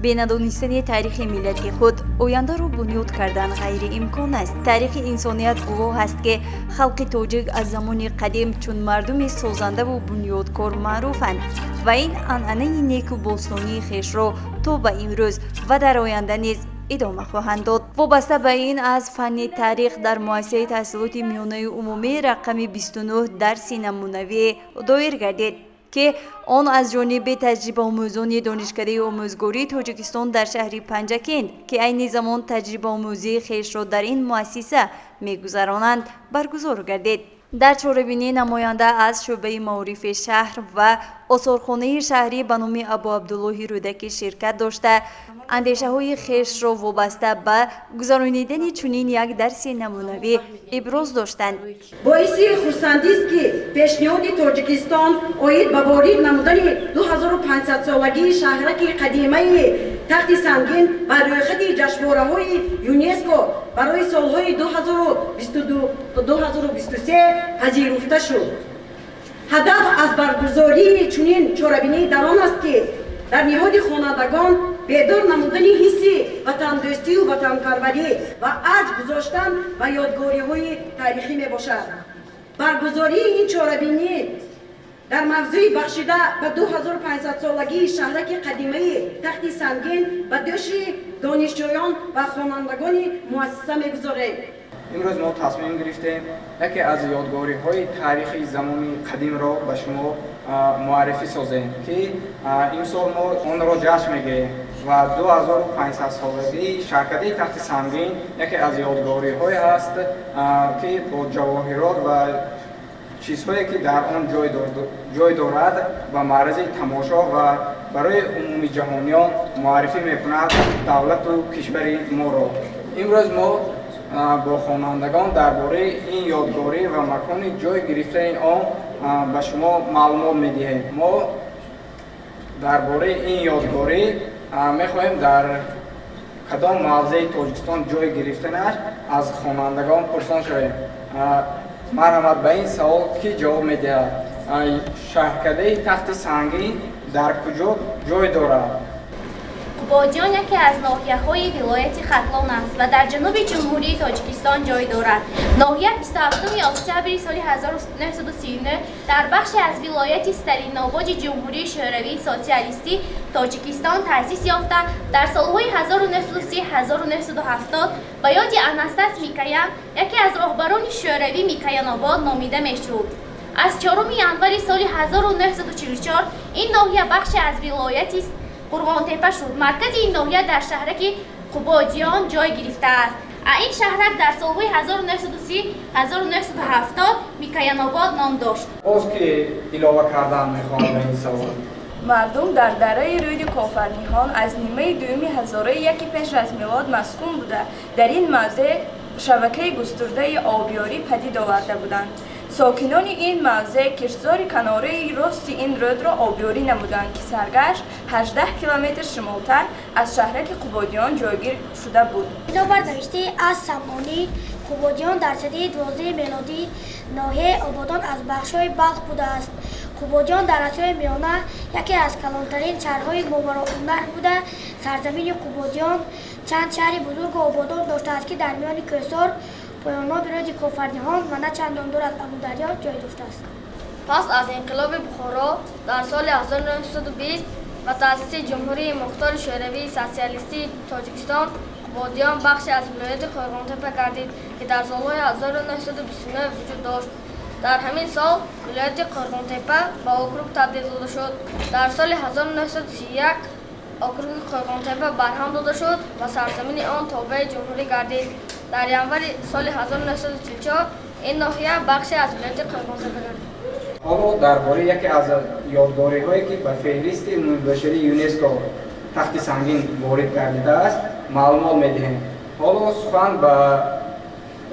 به ندانستن تاریخ ملت خود آینده را بنیاد کردن غیر امکان است. تاریخ انسانیت گواه است که خلق تاجیک از زمان قدیم چون مردم سازنده و بنیادکار معروفند و این عنعنه نیک و باستانی خویش را تا به امروز و در آینده نیز ادامه خواهند داد. وابسته به این از فن تاریخ در مؤسسه تحصیلات میانه عمومی رقم 29 درس نمونوی دایر گردید که آن از جانب تجربه آموزان دانشکده آموزگاری تاجیکستان در شهر پنجکند که عین زمان تجربه آموزی خویش را در این مؤسسه می‌گذرانند برگزار گردید. در چاره‌بینی نماینده از شعبه معارف شهر و آثارخانه شهری به نام ابو عبدالله رودکی شرکت داشته اندیشه‌های خویش را وابسته به گذرانیدن چنین یک درس نمونوی ابراز داشتند. باعث خرسندی است که پیشنهاد تاجیکستان اوید به وارد نمودن 2500 سالگی شهرک قدیمه تخت سنگین و رویخط جشنواره‌های یونسکو برای سالهای 2022 تا 2023 پذیرفته شد. هدف از برگزاری چنین چاره‌بینی در آن است که در نهاد خوانندگان بیدار نمودن حس وطندوستی و وطنپروری و ارج گذاشتن و یادگاری‌های تاریخی میباشد. برگزاری این چاره‌بینی در موضوع بخشیده به 2500 سالگی شهرک قدیمه تخت سنگین به دوش دانشجویان و خوانندگان مؤسسه می‌گذارد. امروز ما تصمیم گرفتیم یکی از یادگاری‌های تاریخی زمان قدیم را به شما معرفی سازیم که امسال ما آن را جشن میگیریم و 2500 سالگی شرکت تخت سنگین یکی از یادگاری‌های است که با جواهرات و چیزهایی که در آن جای دارد و معرض تماشا و برای عمومی جهانیان معرفی میکند دولت و کشور ما را. امروز ما با خوانندگان درباره این یادگاری و مکان جای گرفتن آن به شما معلومات میدهیم. ما درباره این یادگاری میخواهیم در کدام موضع تاجیکستان جای گرفتنش از خوانندگان پرسان شویم. مرحمت به این سوال کی جواب میدهد؟ شهرکده تخت سنگین در کجا جای دارد؟ قبادیان یکی از ناحیه‌های ولایت ختلان است و در جنوب جمهوری تاجیکستان جای دارد. ناحیه 27 اکتبر سال 1939 در بخشی از ولایت استرین‌آباد جمهوری شوروی سوسیالیستی تاجیکستان تأسیس یافته در سالهای 1930-1970 به یاد انستاس میکاین یکی از رهبران شوروی میکاین‌آباد نامیده میشد. از 4 ینور سال 1944 این ناحیه بخشی از ولایت قرغان‌تپه شد. مرکز این ناحیه در شهرک قبادیان جای گرفته است. این شهرک در سالهای 1930-1970 میکاین‌آباد نام داشت. باز که علاوه کردن میخوام به این سوال. مردم در دره رود کافرنیهان از نیمه دوم هزاره یکی پیش از میلاد مسکون بوده. در این موضع شبکه گسترده آبیاری پدید آورده بودند. ساکنان این موضع کشتزار کناره راست این رود را آبیاری نمودند که سرگشت 18 کیلومتر شمالتر از شهرک قبادیان جایگیر شده بود. بنابر نوشته از سمانی قبادیان در سده 12 میلادی ناحیه آبادان از بخش‌های بلخ بوده است. قبادیان در اسیای میانه یکی از کلانترین شهرهای ماوراءالنهر بوده. سرزمین قبادیان چند شهر بزرگ و آبادان داشته است که در میان کوهسار پایان‌ها برود کافرنیهان و نه چندان دور از امودریا جای داشته است. پس از انقلاب بخارا در سال 1920 و تأسیس جمهوری مختار شوروی سوسیالیستی تاجیکستان قبادیان بخشی از ولایت قرغان‌تپه گردید که در سالهای 1929 وجود داشت. در همین سال ولایت قرغان‌تپه به اوکروگ تبدیل داده شد. در سال 1931 اوکروگ قرغان‌تپه برهم داده شد و سرزمین آن تابع جمهوری گردید. در ینور سال 1934 این ناحیه بخشی از ولایت قرغان‌تپه گردید. حالا درباره یکی از یادگاری‌هایی که به فهرست بشری یونسکو تخت سنگین وارد گردیده است معلومات می‌دهیم. حالا سخن به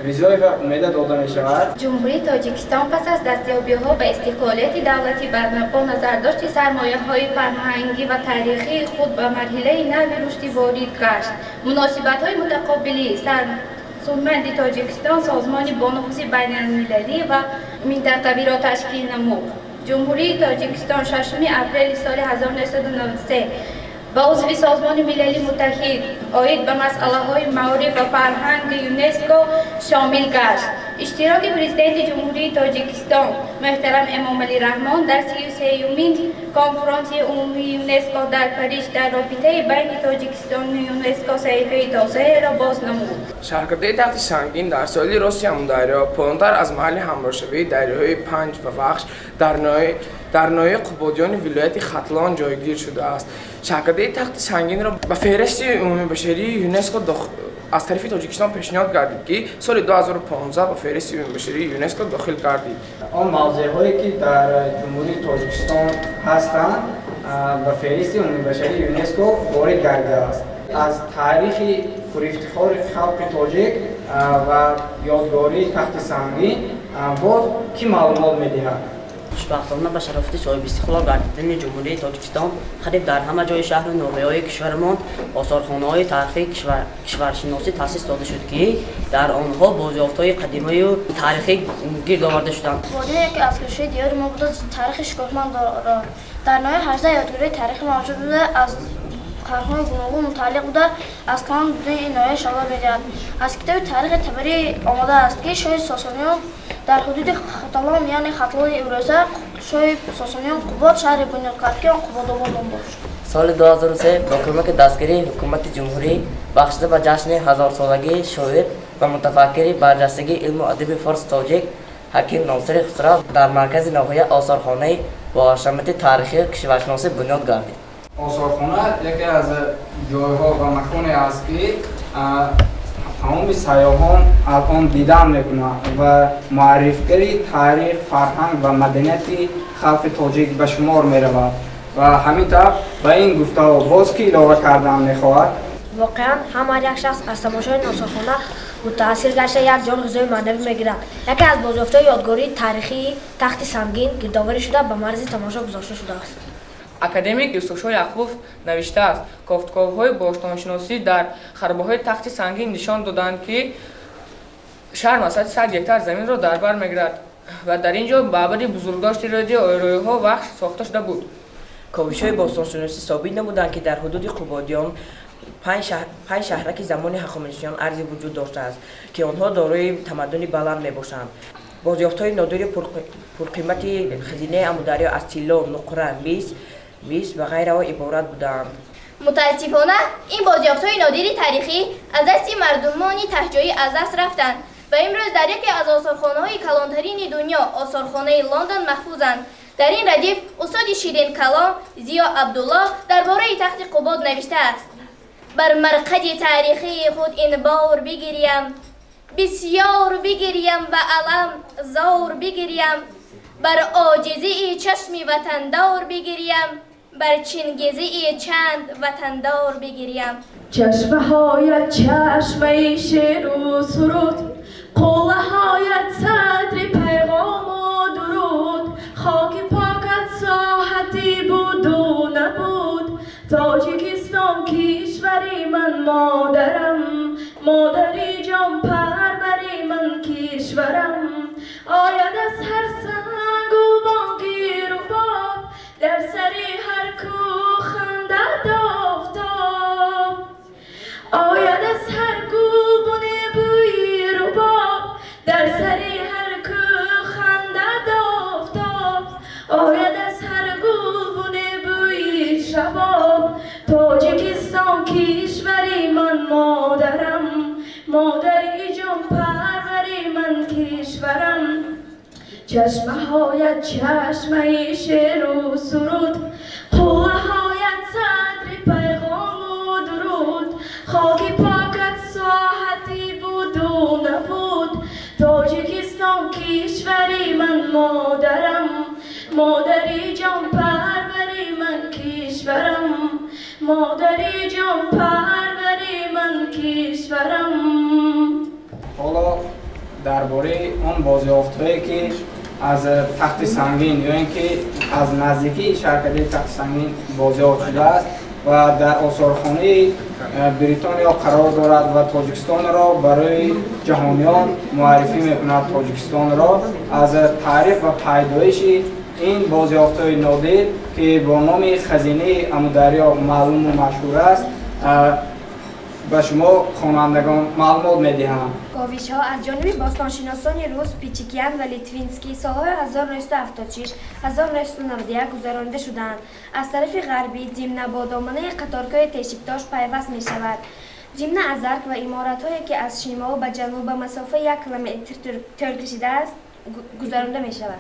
رضای و امید داده می‌شود. جمهوری تاجیکستان پس از دستیابی‌ها به استقلالیت دولتی با نظرداشت سرمایه‌های فرهنگی و تاریخی خود به مرحله نوی رشدی وارد گشت. مناسبت‌های متقابلی سازمان تاجیکستان سازمان با نفوذ بین‌المللی و منطقوی را تشکیل نمود. جمهوری تاجیکستان 6 اپریل سال 1993 با عضو سازمان ملل متحد آید به مسئله‌های معارف و فرهنگ یونسکو شامل گشت. اشتراک پرزیدنت جمهوری تاجیکستان محترم امام علی رحمان در 33مین کنفرانس عمومی یونسکو در پاریس در رابطه بین تاجیکستان و یونسکو صحیفه توسعه را باز نمود. شرکت تخت سنگین در سال روسیه دریا پایین‌تر از محل همراهشوی دریاهای 5 و بخش در ناحیه قبادیان ولایت ختلان جایگیر شده است. شرکت تخت سنگین را به فهرست عمومی بشری یونسکو از طرف تاجیکستان پیشنهاد گردید که سال 2015 به فهرست عمومی بشری یونسکو داخل گردید. آن موضوعهایی که در جمهوری تاجیکستان هستند به فهرست عمومی بشری یونسکو وارد گردیده است. از تاریخ پرافتخار خلق تاجیک و یادگاری تخت سنگین باز کی معلومات می‌دهد؟ خوشبختانه به شرافت صاحب استقلال گردیدن جمهوری تاجیکستان قریب در همه جای شهر و ناحیه‌های کشورمان آثارخانه‌های تاریخی کشورشناسی تأسیس داده شد که در آنها بازیافت‌های قدیمی و تاریخی گرد آورده شدند. وادی که از کشور دیار ما بوده تاریخ شکوهمند دارد. در ناحیه 18 یادگاری تاریخی موجود بوده از قرن‌های گوناگون متعلق بوده از کلان بوده این ناحیه شامل می‌گردد. از کتاب تاریخ تبری آماده است که شاهد ساسانیان در حدود ختلان یعنی ختلان امروزه شاهد ساسانیان قباد شهر بنیاد کرد که آن قبادآباد نام برد. سال 2003 با کمک دستگیری حکومت جمهوری بخشیده به جشن 1000 سالگی شاعر و متفکر برجستگی علم و ادب فارس تاجیک حکیم ناصر خسرو در مرکز ناحیه آثارخانه با شمت تاریخی کشورشناسی بنیاد گردید. آثارخانه یکی از جایها و مکانی است که تمام سیاحان الان دیدن میکنند و معرفیگری تاریخ، فرهنگ و مدنیت خلق تاجیک به شمار میرود و همینطور به این گفتگو باز که علاوه کردن میخواهد. واقعا هر یک شخص از تماشای آثارخانه متاثر گشته یک جان غذای معنوی میگیرد. یکی از بازیافت‌های یادگاری تاریخی تخت سنگین گردآوری شده به مرز تماشا گذاشته شده است. اکادمیک یوسفشاه یعقوب نوشته است گفتگوهای باستانشناسی در خرابه‌های تخت سنگین نشان دادند که شهر مساحت 100 هکتار زمین را در بر میگیرد و در اینجا معبد بزرگداشت رادیو آیروها بخش ساخته شده بود. کاوش‌های باستانشناسی ثابت نمودند که در حدود قبادیان 5 شهرک زمان هخامنشیان ارزی وجود داشته است که آنها دارای تمدنی بلند میباشند. بازیافت‌های نادر پرقیمت خزینه امودریا از طلا، نقره، مس و غیره عبارت بودند. متاسفانه این بازیافت‌های نادر تاریخی از دست مردمان تهجایی از دست رفتند و امروز در یکی از آثارخانه‌های کلانترین دنیا آثارخانه لندن محفوظند. در این ردیف استاد شیرین کلام زیا عبدالله درباره تخت قباد نوشته است: بر مرقد تاریخی خود این بار بگیریم، بسیار بگیریم و علم زار بگیریم، بر عاجزی چشم وطندار بگیریم، بر چنگیزی چند وطندار بگیریم. چشمهایت چشمه شعر و سرود، قولهایت صدر پیغام و درود، خاک پاکت ساحتی بود و نبود. تاجیکستان کشوری من مادرم، مادری جان پروری من کشورم. آید از هر سنگ و بانگی رباب، در سری هر کو خنده آفتاب. آید از هر گلبن بوی رباب، در سری هر کو خنده آفتاب. آید از هر گلبن بوی شباب. تاجیکستان کشوری من مادرم، مادری جان پروری من کشورم. چشمهایت چشمه شعر و سرود، قولهایت صدر پیغام و درود. خاک پاکت ساحتی بود و نبود. تاجیکستان کشوری من مادرم، مادری جان پروری من کشورم. مادری جان پروری من کشورم. حالا درباره آن بازیافت‌هایی که از تخت سنگین یا اینکه از نزدیکی شرکت تخت سنگین بازیافت شده است و در آثارخانه بریتانیا قرار دارد و تاجیکستان را برای جهانیان معرفی میکند. تاجیکستان را از تاریخ و پیدایش این بازیافت‌های نادر که با نام خزینه امودریا معلوم و مشهور است به شما خوانندگان معلومات می‌دهم. گاویش‌ها از جانب باستانشناسان روس پیچیکیان و لیتوینسکی سال‌های 1976 1991 گذرانده شدند. از طرف غربی ضمن با دامنه قطارگاه تشیکتاش پیوست می‌شود. ضمن از ارک و عمارت‌هایی که از شمال به جنوب به مسافه 1 کیلومتر طول کشیده است گذرانده می شود.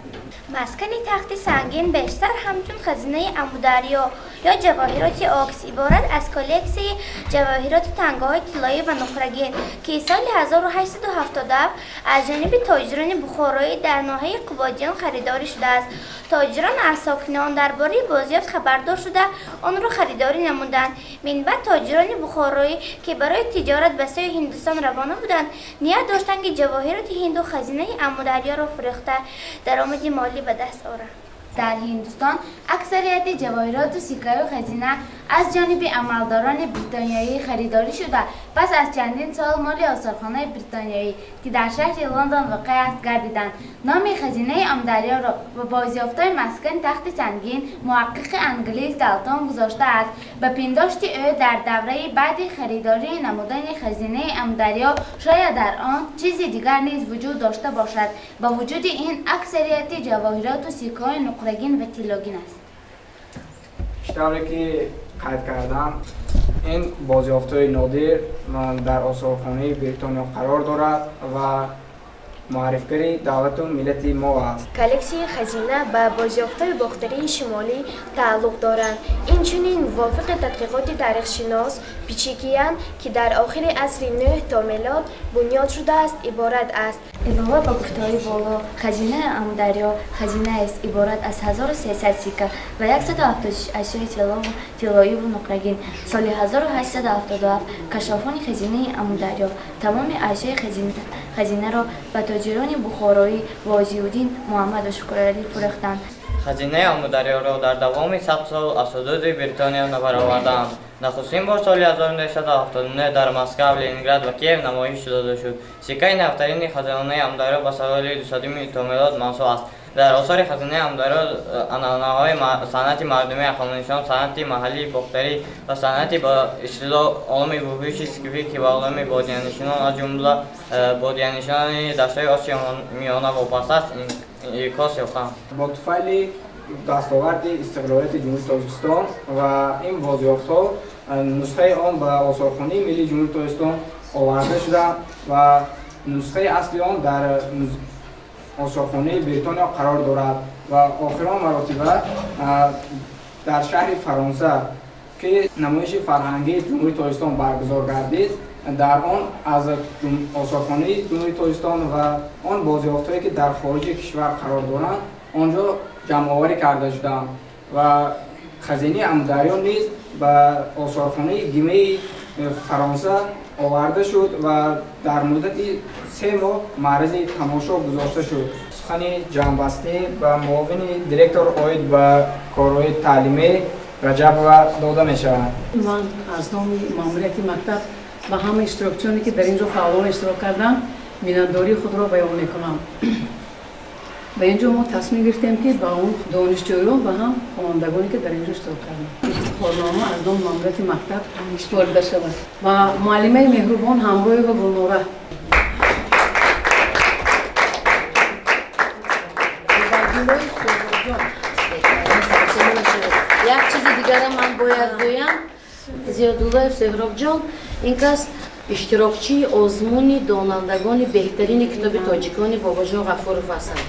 مسکن تخت سنگین بیشتر همچون خزینه امودریا یا جواهرات آکس عبارت از کلکسی جواهرات تنگه‌های طلایی و نقره‌گین که سال 1877 از جانب تاجران بخارایی در ناحیه قبادیان خریداری شده است. تاجران از ساکنان درباره بازیافت خبردار شده آن را خریداری نمودند. من بعد تاجران بخارایی که برای تجارت به سوی هندوستان روانه بودند نیت داشتند که جواهرات هند و خزینه امودریا را فروخته درآمد مالی به دست آورند. در هندوستان اکثریت جواهرات و سکه و خزینه از جانب عملداران بریتانیایی خریداری شده. پس از چندین سال مال آثارخانه بریتانیایی که در شهر لندن واقع است گردیدند. نام خزینه امودریا را به بازیافت‌های مسکن تخت سنگین محقق انگلیس دالتون گذاشته است. به پنداشت او در دوره بعد خریداری نمودن خزینه امودریا شاید در آن چیزی دیگر نیز وجود داشته باشد. با وجود این اکثریت جواهرات و سکه‌های نقره‌گین و طلاگین است. طوری که قید کردم این بازیافت‌های نادر در آثارخانه بریتانیا قرار دارد و معرفی دولت و ملت ما است. کلکسی خزینه به بازیافت‌های باختری شمالی تعلق دارند. اینچنین موافق تحقیقات تاریخ‌شناس پیچیکیان که در آخر عصر 9 تا میلاد بنیاد شده است عبارت است. علاوه بر گفته‌های بالا خزینه امودریا خزینه است عبارت از 1300 سکه و 176 اشیاء طلایی و نقره‌گین. سال 1877 کشافان خزینه امودریا تمام اشیاء خزینه را به تاجران بخارایی واجی‌الدین محمد و شکرعلی فروختند. خزینه امودریا را در دوام 100 سال از حدود بریتانیا برآوردند. نخستین بار سال 1979 در مسکو، لنینگراد و کیف نمایش داده شد. سکه نفترین خزانه امودریا به سال 200 تا میلاد منسوب است. در آثار خزینه امودریا عنعنه‌های صنعت مردمی هخامنشیان، صنعت محلی باختری و صنعت با اصطلاح علوم بهوش اسکیفی که به علوم بادیانشینان از جمله بادیانشینان دشت‌های آسیا میانه وابسته است انعکاس یافتند. با طفیل دستاورد استقلالیت جمهوری تاجیکستان و این بازیافت‌ها نسخه آن به آثارخانه ملی جمهوری تاجیکستان آورده شده و نسخه اصلی آن در آثارخانه بریتانیا قرار دارد و آخرین مراتب در شهر فرانسه که نمایش فرهنگی جمهوری تاجیکستان برگزار گردید در آن از آثارخانه جمهوری تاجیکستان و آن بازیافت‌هایی که در خارج کشور قرار دارند آنجا جمع‌آوری کرده شدند و خزینه امودریا نیز به آثارخانه گیمه فرانسه آورده شد و در مدت 3 ماه معرض تماشا گذاشته شد. سخن جنبسته به معاون دیرکتور عاید به کارهای تعلیمی رجب و داده می شود. من از نام ماموریت مکتب و همه اشتراکچیانی که در اینجا فعالان اشتراک کردن میدانداری خود را بیان میکنم. به اینجا ما تصمیم گرفتیم که با اون دانشجویان و هم خوانندگانی که در اینجا اشتراک کردن افتخارنامه از نام ماموریت مکتب سپرده شود و معلمه مهربان همراه و گلنوره. یک چیز دیگر من باید گویم زیادالله سهراب جان این کس اشتراکچی آزمون دانندگان بهترین کتاب تاجیکان باباجان غفورов هستند.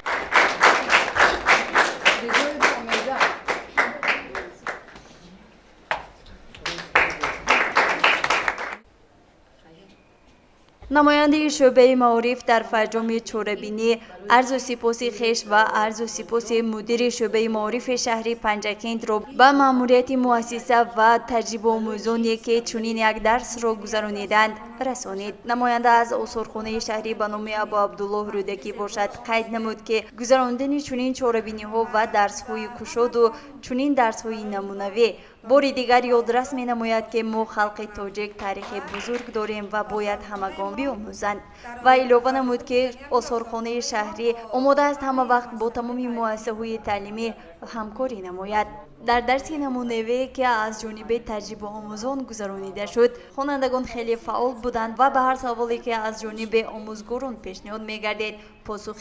نماینده شعبه معارف در فرجام چوربینی عرض و سپاس خویش و عرض و سپاس مدیر شعبه معارف شهری پنجکند را به ماموریت مؤسسه و تجربه آموزانی که چنین یک درس را گذرانیدند رسانید. نماینده از آثارخانه شهری به نام ابو عبدالله رودکی باشد قید نمود که گذراندن چنین چوربینی ها و درس های کشاد و چنین درس های نمونوی باری دیگر یادرس می نماید که ما خلق تاجیک تاریخ بزرگ داریم و باید همگان بیاموزند و علاوه نمود که آثارخانه شهری آماده است همه وقت با تمام مؤسسه‌های تعلیمی همکاری نماید. در درس نمونه‌ای که از جانب تجربه آموزان گذرانیده شد، خوانندگان خیلی فعال بودند و به هر سوالی که از جانب آموزگاران پیشنهاد می‌گردید پاسخ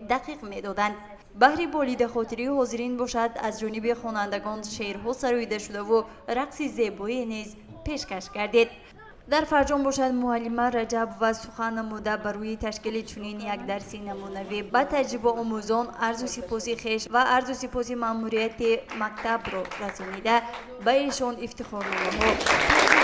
دقیق می‌دادند. بهر بالید خاطری حاضرین باشد از جانب خوانندگان شعرها سراییده شده و رقص زیبایی نیز پیشکش گردید. در فرجام باشد معلم رجب و سخن نموده بر روی تشکیل چنین یک درس نمونه‌ای با تجربه آموزان عرض و سپاسی خویش و عرض و سپاسی مأموریت مکتب را رسانیده به ایشان افتخارنامه‌ها